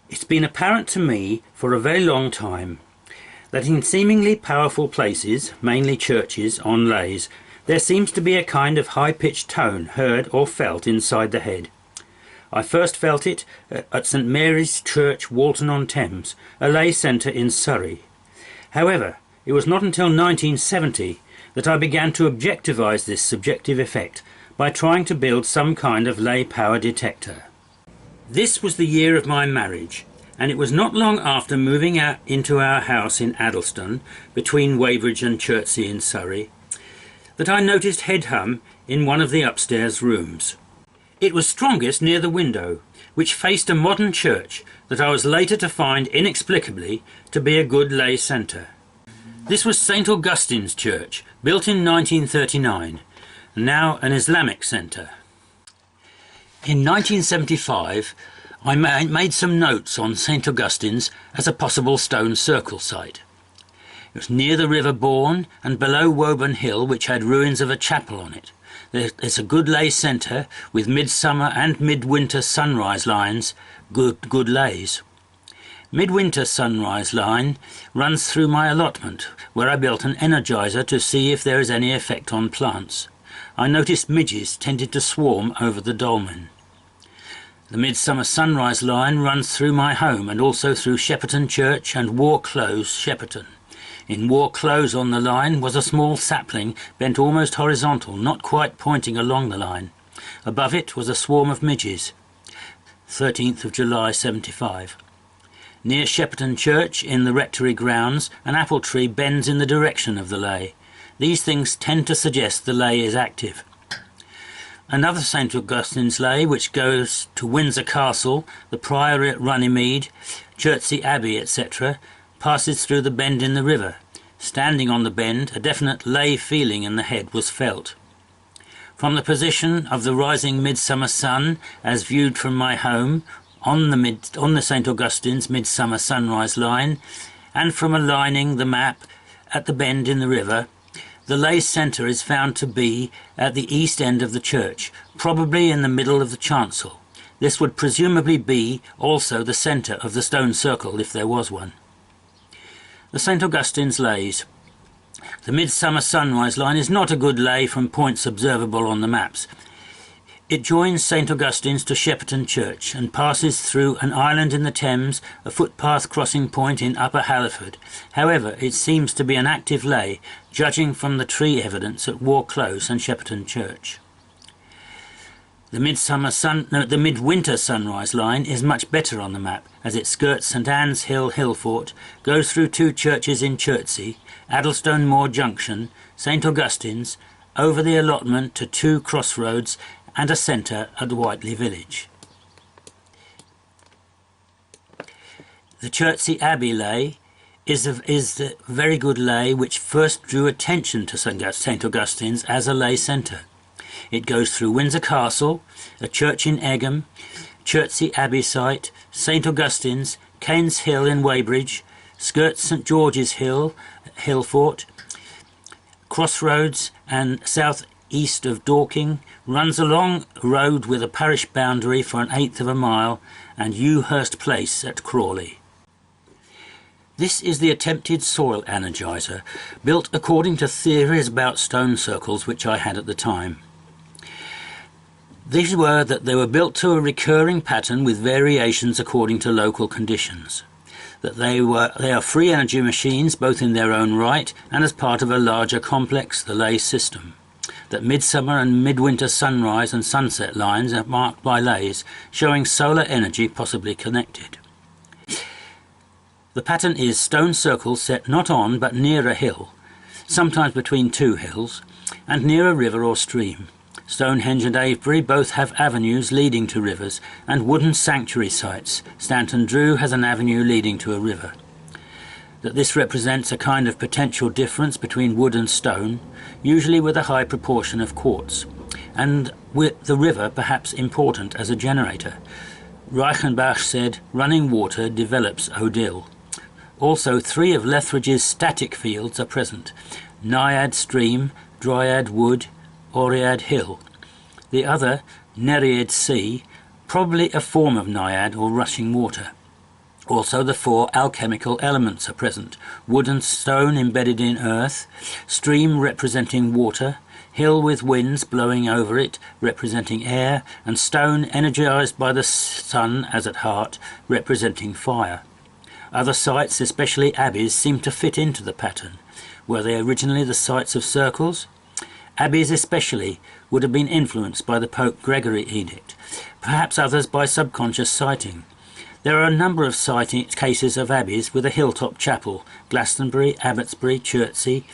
It's been apparent to me for a very long time that in seemingly powerful places, mainly churches, on lays, there seems to be a kind of high-pitched tone heard or felt inside the head. I first felt it at St Mary's Church, Walton-on-Thames, a lay centre in Surrey. However, it was not until 1970 that I began to objectivise this subjective effect by trying to build some kind of lay power detector. This was the year of my marriage, and it was not long after moving out into our house in Addlestone, between Weybridge and Chertsey in Surrey, that I noticed head hum in one of the upstairs rooms. It was strongest near the window, which faced a modern church that I was later to find inexplicably to be a good lay centre. This was St Augustine's Church, built in 1939, now an Islamic centre. In 1975 I made some notes on St Augustine's as a possible stone circle site. It was near the River Bourne and below Woburn Hill, which had ruins of a chapel on it. There's a good lay centre with midsummer and midwinter sunrise lines, good lays. Midwinter sunrise line runs through my allotment, where I built an energizer to see if there is any effect on plants. I noticed midges tended to swarm over the dolmen. The midsummer sunrise line runs through my home and also through Shepperton Church and War Close, Shepperton. In War Close on the line was a small sapling bent almost horizontal, not quite pointing along the line. Above it was a swarm of midges. 13th of July 75. Near Shepperton Church, in the rectory grounds, an apple tree bends in the direction of the lay. These things tend to suggest the lay is active. Another St Augustine's lay, which goes to Windsor Castle, the Priory at Runnymede, Chertsey Abbey, etc., passes through the bend in the river. Standing on the bend, a definite lay feeling in the head was felt. From the position of the rising midsummer sun, as viewed from my home, on the St Augustine's midsummer sunrise line, and from aligning the map at the bend in the river, the lay centre is found to be at the east end of the church, probably in the middle of the chancel. This would presumably be also the centre of the stone circle, if there was one. The St Augustine's lays. The midsummer sunrise line is not a good lay from points observable on the maps. It joins St Augustine's to Shepperton Church and passes through an island in the Thames, a footpath crossing point in Upper Halliford. However, it seems to be an active lay, judging from the tree evidence at War Close and Shepperton Church. The midwinter sunrise line is much better on the map, as it skirts St Anne's Hill, Hillfort, goes through two churches in Chertsey, Addlestone Moor Junction, St Augustine's, over the allotment to two crossroads and a centre at Whiteley Village. The Chertsey Abbey lay is a very good lay which first drew attention to St Augustine's as a lay centre. It goes through Windsor Castle, a church in Egham, Chertsey Abbey site, St Augustine's, Cairns Hill in Weybridge, skirts St George's Hill, Hillfort, crossroads and south east of Dorking, runs along a road with a parish boundary for 1/8 of a mile, and Ewhurst Place at Crawley. This is the attempted soil energizer, built according to theories about stone circles which I had at the time. These were that they were built to a recurring pattern with variations according to local conditions. That they are free energy machines both in their own right and as part of a larger complex, the lay system. That midsummer and midwinter sunrise and sunset lines are marked by lays, showing solar energy possibly connected. The pattern is stone circles set not on but near a hill, sometimes between two hills, and near a river or stream. Stonehenge and Avebury both have avenues leading to rivers, and wooden sanctuary sites. Stanton Drew has an avenue leading to a river. That this represents a kind of potential difference between wood and stone, usually with a high proportion of quartz, and with the river perhaps important as a generator. Reichenbach said, running water develops Odil. Also, 3 of Lethbridge's static fields are present: Naiad Stream, Dryad Wood, Oread Hill. The other, Nereid Sea, probably a form of Naiad or rushing water. Also, the 4 alchemical elements are present: wood and stone embedded in earth, stream representing water, hill with winds blowing over it representing air, and stone energized by the sun as at heart representing fire. Other sites, especially abbeys, seem to fit into the pattern. Were they originally the sites of circles? Abbeys especially would have been influenced by the Pope Gregory edict, perhaps others by subconscious sighting. There are a number of cases of abbeys with a hilltop chapel: Glastonbury, Abbotsbury, Chertsey.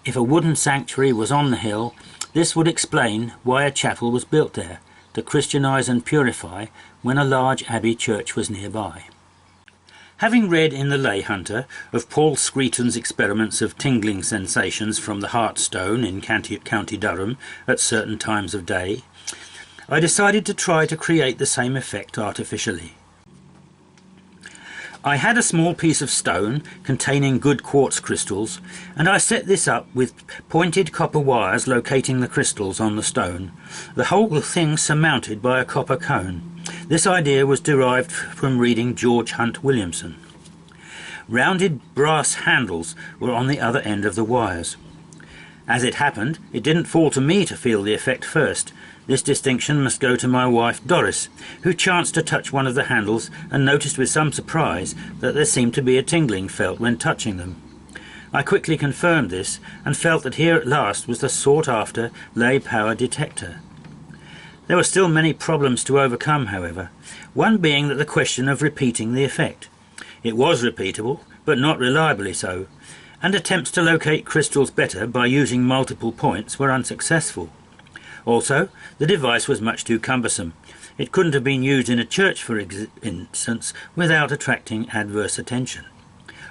If a wooden sanctuary was on the hill, this would explain why a chapel was built there, to Christianise and purify when a large abbey church was nearby. Having read in The Lay Hunter of Paul Screeton's experiments of tingling sensations from the Heartstone in County Durham at certain times of day, I decided to try to create the same effect artificially. I had a small piece of stone containing good quartz crystals, and I set this up with pointed copper wires locating the crystals on the stone, the whole thing surmounted by a copper cone. This idea was derived from reading George Hunt Williamson. Rounded brass handles were on the other end of the wires. As it happened, it didn't fall to me to feel the effect first. This distinction must go to my wife Doris, who chanced to touch one of the handles and noticed with some surprise that there seemed to be a tingling felt when touching them. I quickly confirmed this and felt that here at last was the sought-after lay power detector. There were still many problems to overcome, however, one being that the question of repeating the effect. It was repeatable, but not reliably so, and attempts to locate crystals better by using multiple points were unsuccessful. Also, the device was much too cumbersome. It couldn't have been used in a church, for instance, without attracting adverse attention.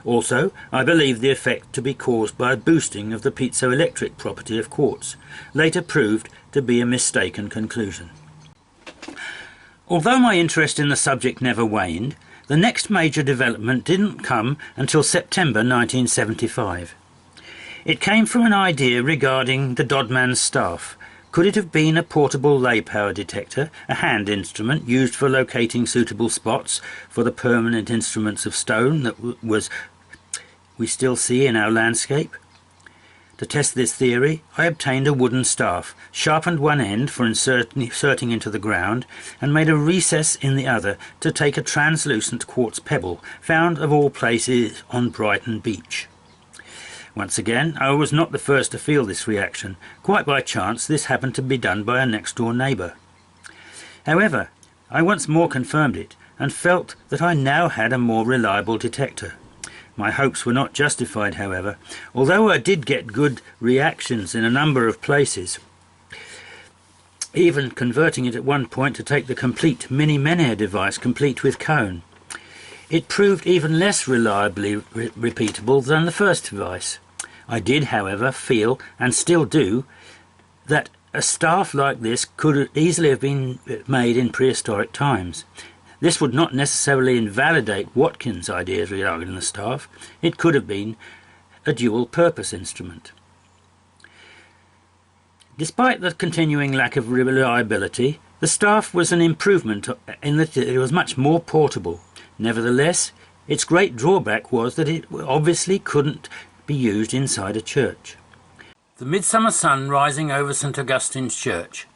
Also, I believed the effect to be caused by a boosting of the piezoelectric property of quartz, later proved to be a mistaken conclusion. Although my interest in the subject never waned, the next major development didn't come until September 1975. It came from an idea regarding the Dodman's staff. Could it have been a portable lay power detector, a hand instrument used for locating suitable spots for the permanent instruments of stone that we still see in our landscape? To test this theory, I obtained a wooden staff, sharpened one end for inserting into the ground, and made a recess in the other to take a translucent quartz pebble, found of all places on Brighton Beach. Once again, I was not the first to feel this reaction. Quite by chance, this happened to be done by a next-door neighbour. However, I once more confirmed it, and felt that I now had a more reliable detector. My hopes were not justified, however, although I did get good reactions in a number of places, even converting it at one point to take the complete mini Menhir device complete with cone. It proved even less reliably repeatable than the first device. I did, however, feel, and still do, that a staff like this could easily have been made in prehistoric times. This would not necessarily invalidate Watkins' ideas regarding the staff. It could have been a dual-purpose instrument. Despite the continuing lack of reliability, the staff was an improvement in that it was much more portable. Nevertheless, its great drawback was that it obviously couldn't be used inside a church. The midsummer sun rising over St. Augustine's Church,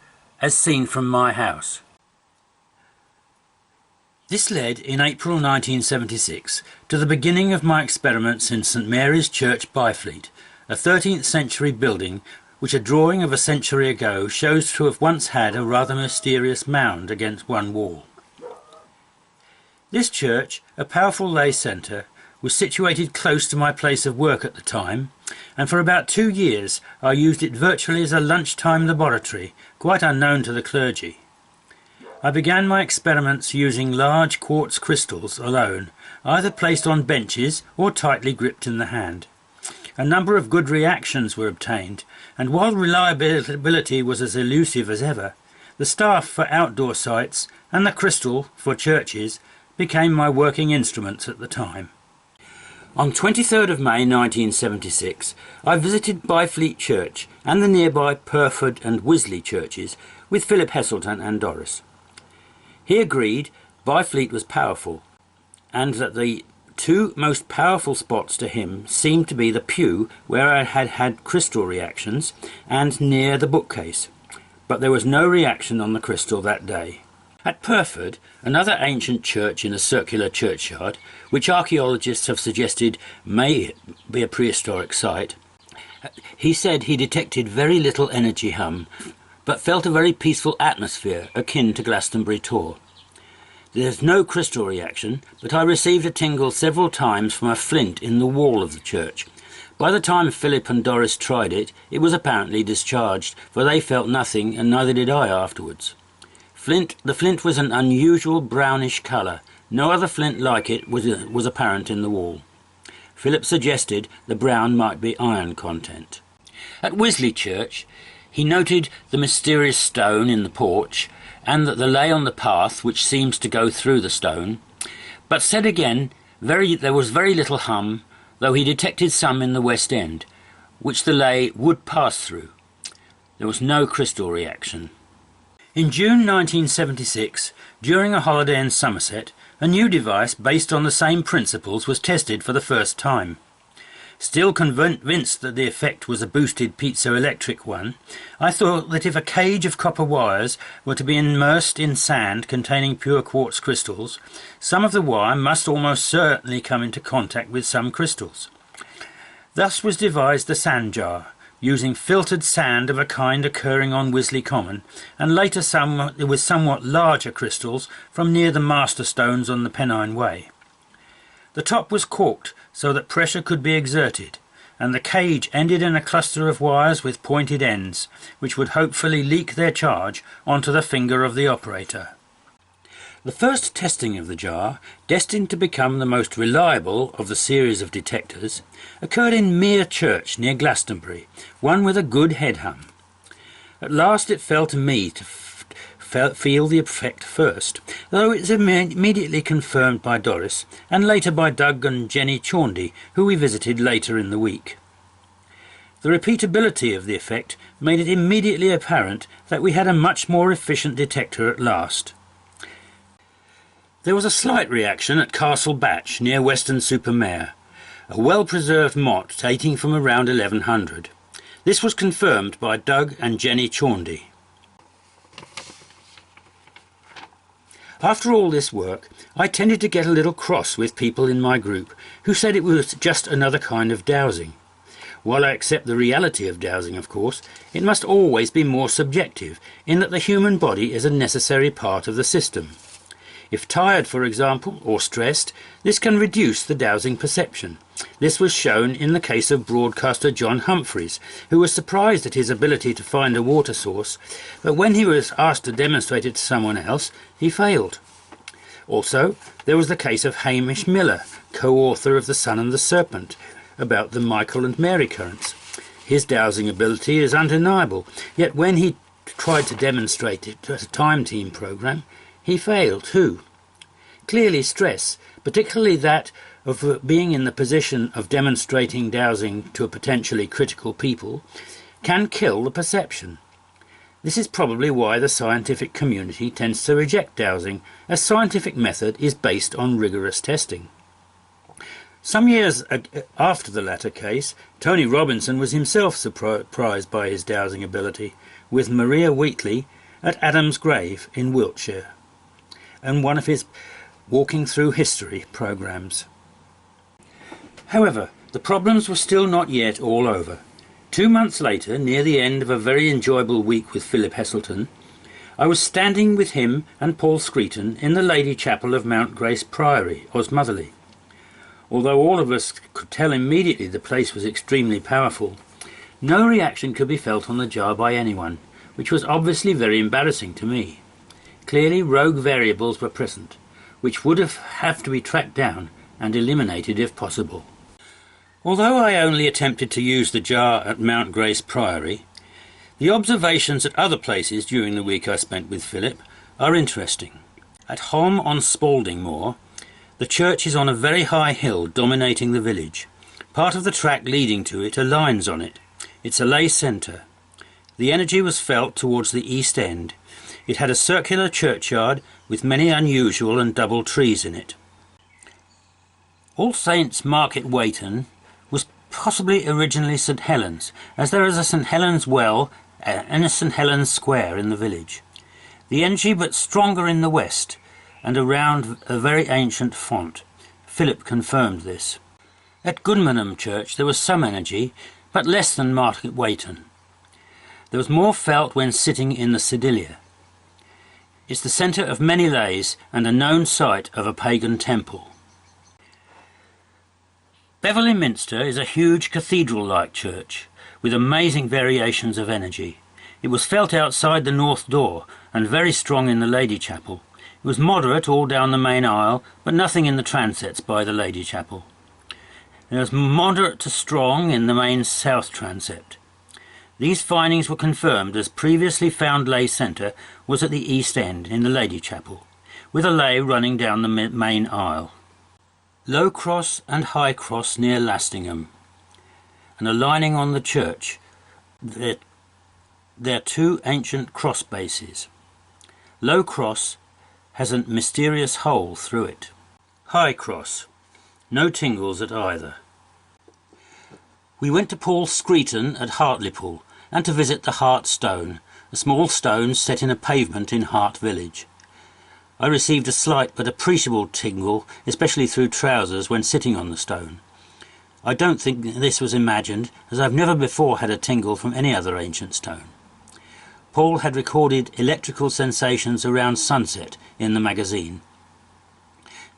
as seen from my house. This led, in April 1976, to the beginning of my experiments in St. Mary's Church, Byfleet, a 13th century building which a drawing of a century ago shows to have once had a rather mysterious mound against one wall. This church, a powerful lay centre, was situated close to my place of work at the time, and for about 2 years I used it virtually as a lunchtime laboratory, quite unknown to the clergy. I began my experiments using large quartz crystals alone, either placed on benches or tightly gripped in the hand. A number of good reactions were obtained, and while reliability was as elusive as ever, the staff for outdoor sites and the crystal for churches became my working instruments at the time. On 23rd of May 1976, I visited Byfleet Church and the nearby Purford and Wisley churches with Philip Heselton and Doris. He agreed Byfleet was powerful, and that the two most powerful spots to him seemed to be the pew where I had had crystal reactions and near the bookcase, but there was no reaction on the crystal that day. At Purford, another ancient church in a circular churchyard, which archaeologists have suggested may be a prehistoric site, he said he detected very little energy hum, but felt a very peaceful atmosphere akin to Glastonbury Tor. There's no crystal reaction, but I received a tingle several times from a flint in the wall of the church. By the time Philip and Doris tried it, it was apparently discharged, for they felt nothing, and neither did I afterwards. The flint was an unusual brownish colour. No other flint like it was apparent in the wall. Philip suggested the brown might be iron content. At Wisley Church, he noted the mysterious stone in the porch, and that the lay on the path which seems to go through the stone, but said again there was very little hum, though he detected some in the west end, which the lay would pass through. There was no crystal reaction. In June 1976, during a holiday in Somerset, a new device based on the same principles was tested for the first time. Still convinced that the effect was a boosted piezoelectric one, I thought that if a cage of copper wires were to be immersed in sand containing pure quartz crystals, some of the wire must almost certainly come into contact with some crystals. Thus was devised the sand jar, using filtered sand of a kind occurring on Wisley Common, and later with somewhat larger crystals from near the Master Stones on the Pennine Way. The top was corked so that pressure could be exerted, and the cage ended in a cluster of wires with pointed ends, which would hopefully leak their charge onto the finger of the operator. The first testing of the jar, destined to become the most reliable of the series of detectors, occurred in Mere Church near Glastonbury, one with a good head hum. At last it fell to me to feel the effect first, though it was immediately confirmed by Doris, and later by Doug and Jenny Chaundy, who we visited later in the week. The repeatability of the effect made it immediately apparent that we had a much more efficient detector at last. There was a slight reaction at Castle Batch near Weston-super-Mare, a well-preserved motte dating from around 1100. This was confirmed by Doug and Jenny Chaundy. After all this work, I tended to get a little cross with people in my group who said it was just another kind of dowsing. While I accept the reality of dowsing, of course, it must always be more subjective, in that the human body is a necessary part of the system. If tired, for example, or stressed, this can reduce the dowsing perception. This was shown in the case of broadcaster John Humphreys, who was surprised at his ability to find a water source, but when he was asked to demonstrate it to someone else, he failed. Also, there was the case of Hamish Miller, co-author of The Sun and the Serpent, about the Michael and Mary currents. His dowsing ability is undeniable, yet when he tried to demonstrate it at a time team program, he failed too. Clearly stress, particularly that of being in the position of demonstrating dowsing to a potentially critical people, can kill the perception. This is probably why the scientific community tends to reject dowsing, as scientific method is based on rigorous testing. Some years after the latter case, Tony Robinson was himself surprised by his dowsing ability, with Maria Wheatley at Adam's Grave in Wiltshire, and one of his Walking Through History programs. However, the problems were still not yet all over. 2 months later, near the end of a very enjoyable week with Philip Heselton, I was standing with him and Paul Screeton in the Lady Chapel of Mount Grace Priory, Osmotherley. Although all of us could tell immediately the place was extremely powerful, no reaction could be felt on the jar by anyone, which was obviously very embarrassing to me. Clearly rogue variables were present, which would have to be tracked down and eliminated if possible. Although I only attempted to use the jar at Mount Grace Priory, the observations at other places during the week I spent with Philip are interesting. At Holm on Spalding Moor, the church is on a very high hill dominating the village. Part of the track leading to it are lines on it. It's a lay centre. The energy was felt towards the east end. It had a circular churchyard with many unusual and double trees in it. All Saints' Market Weighton was possibly originally St Helens, as there is a St Helens well and a St Helens Square in the village. The energy but stronger in the west and around a very ancient font. Philip confirmed this. At Gunmanham Church there was some energy, but less than Market Weighton. There was more felt when sitting in the Sedilia. It's the centre of many lays and a known site of a pagan temple. Beverley Minster is a huge cathedral-like church with amazing variations of energy. It was felt outside the north door and very strong in the Lady Chapel. It was moderate all down the main aisle, but nothing in the transepts by the Lady Chapel. It was moderate to strong in the main south transept. These findings were confirmed as previously found lay centre was at the east end in the Lady Chapel, with a lay running down the main aisle. Low cross and high cross near Lastingham, and a lining on the church. They're two ancient cross bases. Low cross has a mysterious hole through it. High cross, no tingles at either. We went to Paul Screeton at Hartlepool and to visit the Hart Stone, a small stone set in a pavement in Hart Village. I received a slight but appreciable tingle, especially through trousers, when sitting on the stone. I don't think this was imagined, as I've never before had a tingle from any other ancient stone. Paul had recorded electrical sensations around sunset in the magazine.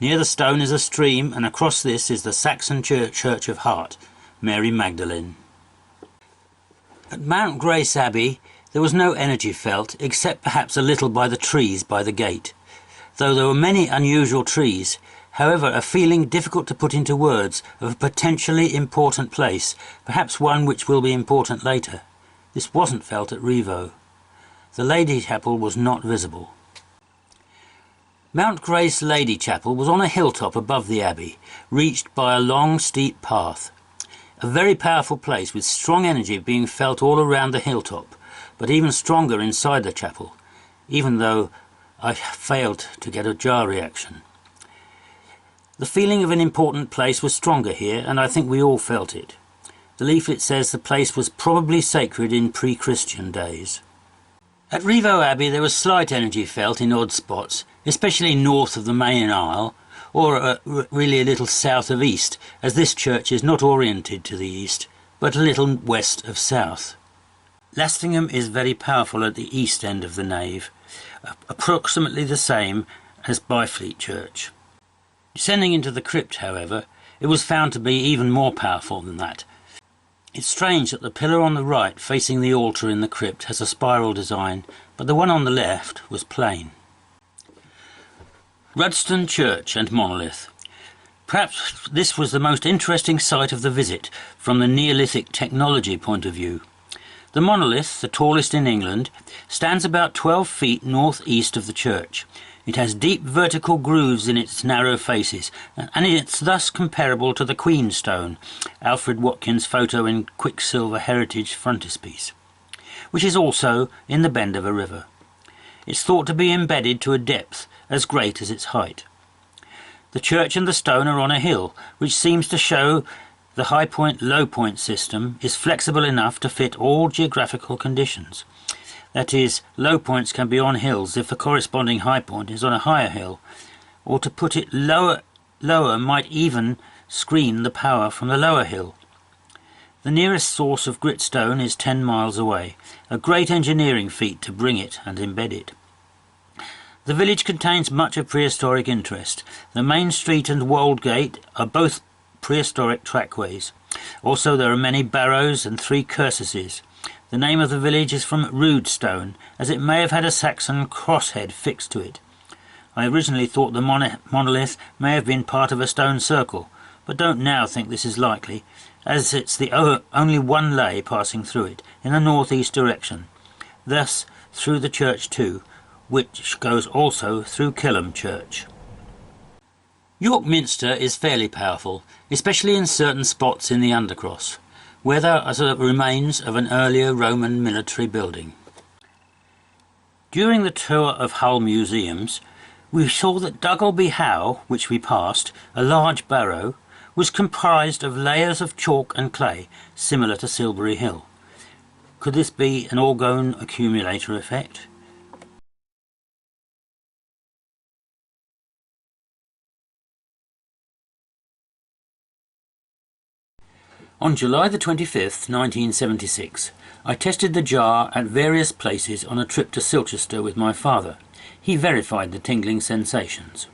Near the stone is a stream, and across this is the Saxon Church of Hart, Mary Magdalene. At Mount Grace Abbey there was no energy felt, except perhaps a little by the trees by the gate. Though there were many unusual trees, however, a feeling difficult to put into words of a potentially important place, perhaps one which will be important later. This wasn't felt at Revo. The Lady Chapel was not visible. Mount Grace Lady Chapel was on a hilltop above the abbey, reached by a long steep path. A very powerful place with strong energy being felt all around the hilltop, but even stronger inside the chapel, even though I failed to get a jar reaction. The feeling of an important place was stronger here, and I think we all felt it. The leaflet says the place was probably sacred in pre-Christian days. At Revo Abbey there was slight energy felt in odd spots, especially north of the main aisle, or really a little south of east, as this church is not oriented to the east, but a little west of south. Lastingham is very powerful at the east end of the nave, approximately the same as Byfleet Church. Descending into the crypt, however, it was found to be even more powerful than that. It's strange that the pillar on the right facing the altar in the crypt has a spiral design, but the one on the left was plain. Rudston Church and Monolith. Perhaps this was the most interesting site of the visit from the Neolithic technology point of view. The monolith, the tallest in England, stands about 12 feet north-east of the church. It has deep vertical grooves in its narrow faces, and it's thus comparable to the Queen Stone, Alfred Watkins' photo in Quicksilver Heritage frontispiece, which is also in the bend of a river. It's thought to be embedded to a depth as great as its height. The church and the stone are on a hill, which seems to show the high point low point system is flexible enough to fit all geographical conditions. That is, low points can be on hills if the corresponding high point is on a higher hill, or to put it lower might even screen the power from the lower hill. The nearest source of gritstone is 10 miles away, a great engineering feat to bring it and embed it. The village contains much of prehistoric interest. The main street and Wold Gate are both prehistoric trackways. Also there are many barrows and 3 cursuses. The name of the village is from Rude Stone, as it may have had a Saxon crosshead fixed to it. I originally thought the monolith may have been part of a stone circle, but don't now think this is likely, as it's the only one lay passing through it, in a north-east direction, thus through the church too, which goes also through Kilham Church. York Minster is fairly powerful, especially in certain spots in the Undercross, where there are the remains of an earlier Roman military building. During the tour of Hull museums, we saw that Duggleby Howe, which we passed, a large barrow, was comprised of layers of chalk and clay, similar to Silbury Hill. Could this be an orgone accumulator effect? On July the 25th, 1976, I tested the jar at various places on a trip to Silchester with my father. He verified the tingling sensations.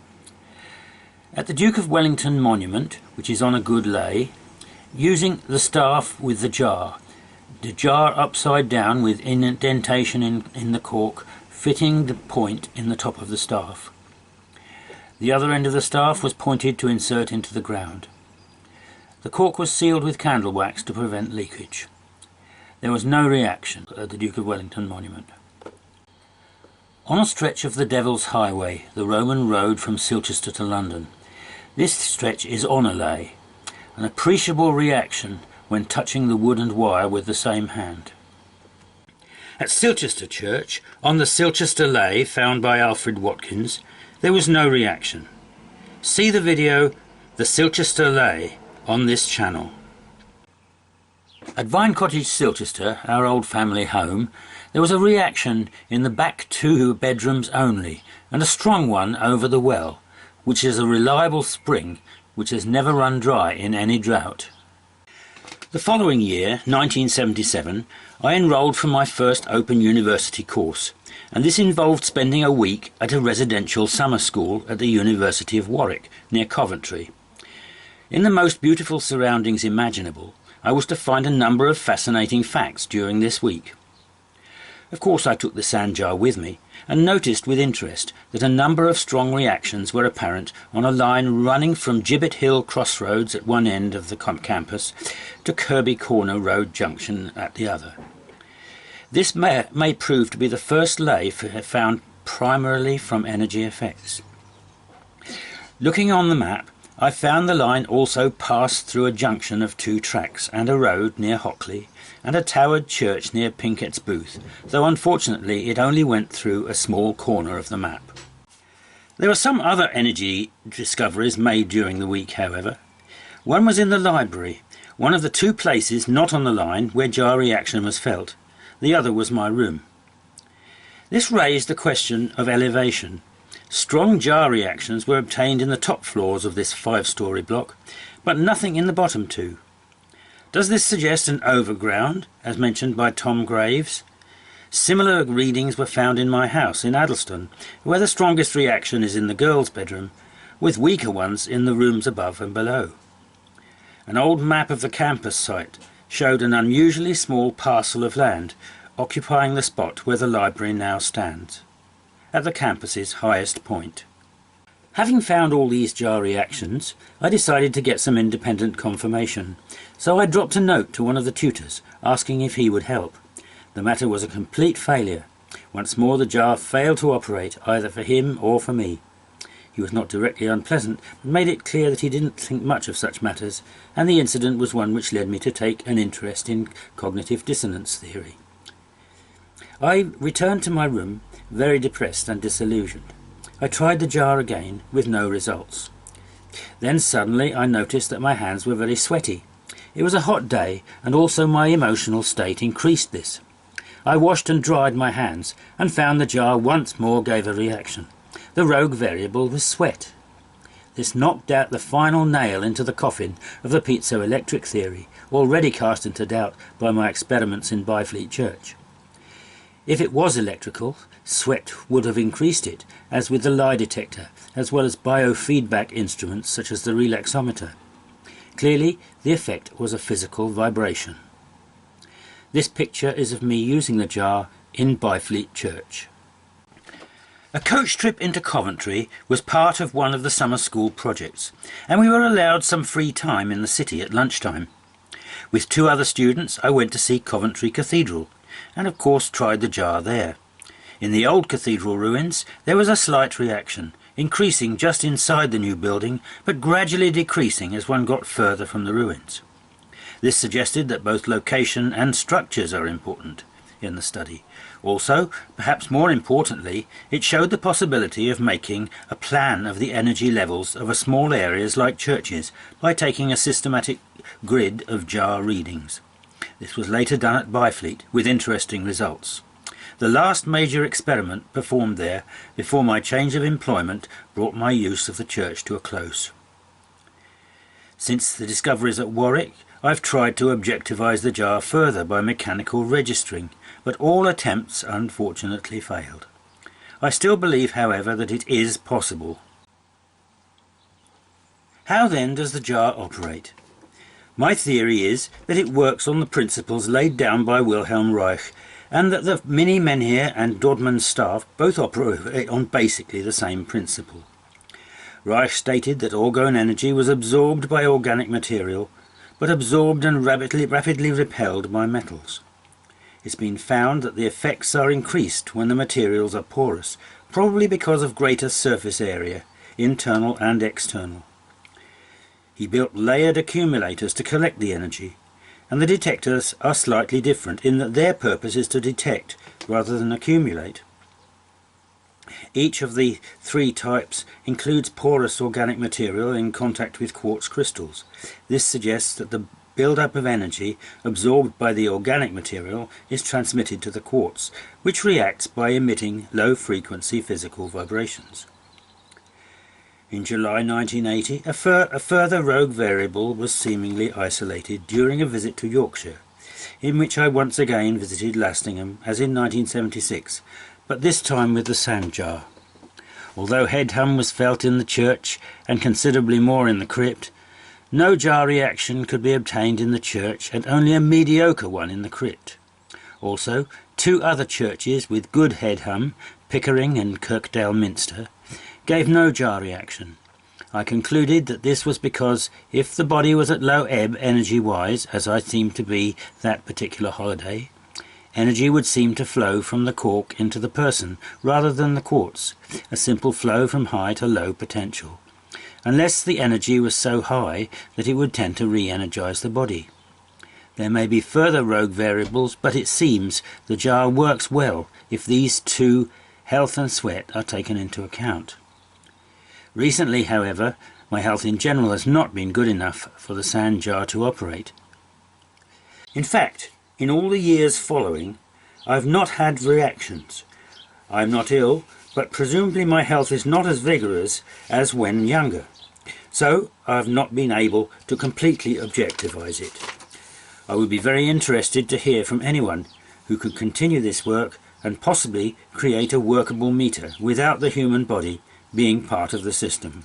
At the Duke of Wellington monument, which is on a good lay, using the staff with the jar upside down with indentation in the cork, fitting the point in the top of the staff. The other end of the staff was pointed to insert into the ground. The cork was sealed with candle wax to prevent leakage. There was no reaction at the Duke of Wellington monument. On a stretch of the Devil's Highway, the Roman road from Silchester to London, this stretch is on a lay, an appreciable reaction when touching the wood and wire with the same hand. At Silchester Church, on the Silchester lay found by Alfred Watkins, there was no reaction. See the video, The Silchester Lay, on this channel. At Vine Cottage, Silchester, our old family home, there was a reaction in the back 2 bedrooms only, and a strong one over the well, which is a reliable spring which has never run dry in any drought. The following year, 1977, I enrolled for my first Open University course, and this involved spending a week at a residential summer school at the University of Warwick, near Coventry. In the most beautiful surroundings imaginable, I was to find a number of fascinating facts during this week. Of course I took the sand jar with me, and noticed with interest that a number of strong reactions were apparent on a line running from Gibbet Hill Crossroads at one end of the campus to Kirby Corner Road Junction at the other. This may prove to be the first lay found primarily from energy effects. Looking on the map, I found the line also passed through a junction of 2 tracks and a road near Hockley and a towered church near Pinkett's Booth, though unfortunately it only went through a small corner of the map. There were some other energy discoveries made during the week, however. One was in the library, one of the 2 places not on the line where jar reaction was felt. The other was my room. This raised the question of elevation. Strong jar reactions were obtained in the top floors of this 5-storey block, but nothing in the bottom 2. Does this suggest an overground, as mentioned by Tom Graves? Similar readings were found in my house in Addlestone, where the strongest reaction is in the girls' bedroom, with weaker ones in the rooms above and below. An old map of the campus site showed an unusually small parcel of land occupying the spot where the library now stands, at the campus's highest point. Having found all these jar reactions, I decided to get some independent confirmation, so I dropped a note to one of the tutors asking if he would help. The matter was a complete failure. Once more the jar failed to operate, either for him or for me. He was not directly unpleasant, but made it clear that he didn't think much of such matters, and the incident was one which led me to take an interest in cognitive dissonance theory. I returned to my room, very depressed and disillusioned. I tried the jar again, with no results. Then suddenly I noticed that my hands were very sweaty. It was a hot day, and also my emotional state increased this. I washed and dried my hands, and found the jar once more gave a reaction. The rogue variable was sweat. This knocked out the final nail into the coffin of the piezoelectric theory, already cast into doubt by my experiments in Byfleet Church. If it was electrical, sweat would have increased it, as with the lie detector, as well as biofeedback instruments such as the relaxometer. Clearly, the effect was a physical vibration. This picture is of me using the jar in Byfleet Church. A coach trip into Coventry was part of one of the summer school projects, and we were allowed some free time in the city at lunchtime. With 2 other students, I went to see Coventry Cathedral, and of course tried the jar there. In the old cathedral ruins there was a slight reaction, increasing just inside the new building, but gradually decreasing as one got further from the ruins. This suggested that both location and structures are important. in the study. Also, perhaps more importantly, it showed the possibility of making a plan of the energy levels of small areas like churches by taking a systematic grid of jar readings. This was later done at Byfleet with interesting results. The last major experiment performed there before my change of employment brought my use of the church to a close. Since the discoveries at Warwick, I've tried to objectivise the jar further by mechanical registering, but all attempts unfortunately failed. I still believe, however, that it is possible. How then does the jar operate? My theory is that it works on the principles laid down by Wilhelm Reich, and that the Mini Menhir and Dodman's staff both operate on basically the same principle. Reich stated that orgone energy was absorbed by organic material, but absorbed and rapidly repelled by metals. It's been found that the effects are increased when the materials are porous, probably because of greater surface area, internal and external. He built layered accumulators to collect the energy, and the detectors are slightly different in that their purpose is to detect rather than accumulate. Each of the three types includes porous organic material in contact with quartz crystals. This suggests that the build-up of energy absorbed by the organic material is transmitted to the quartz, which reacts by emitting low-frequency physical vibrations. In July 1980, a further rogue variable was seemingly isolated during a visit to Yorkshire, in which I once again visited Lastingham, as in 1976, but this time with the sand jar. Although head hum was felt in the church and considerably more in the crypt, no jar reaction could be obtained in the church and only a mediocre one in the crypt. Also, two other churches with good head hum, Pickering and Kirkdale Minster, gave no jar reaction. I concluded that this was because if the body was at low ebb energy-wise, as I seemed to be that particular holiday, energy would seem to flow from the cork into the person rather than the quartz, a simple flow from high to low potential, unless the energy was so high that it would tend to re-energize the body. There may be further rogue variables, but it seems the jar works well if these two, health and sweat, are taken into account. Recently, however, my health in general has not been good enough for the sand jar to operate. In fact, in all the years following, I've not had reactions. I'm not ill, but presumably my health is not as vigorous as when younger, so I've not been able to completely objectivise it. I would be very interested to hear from anyone who could continue this work and possibly create a workable meter without the human body being part of the system.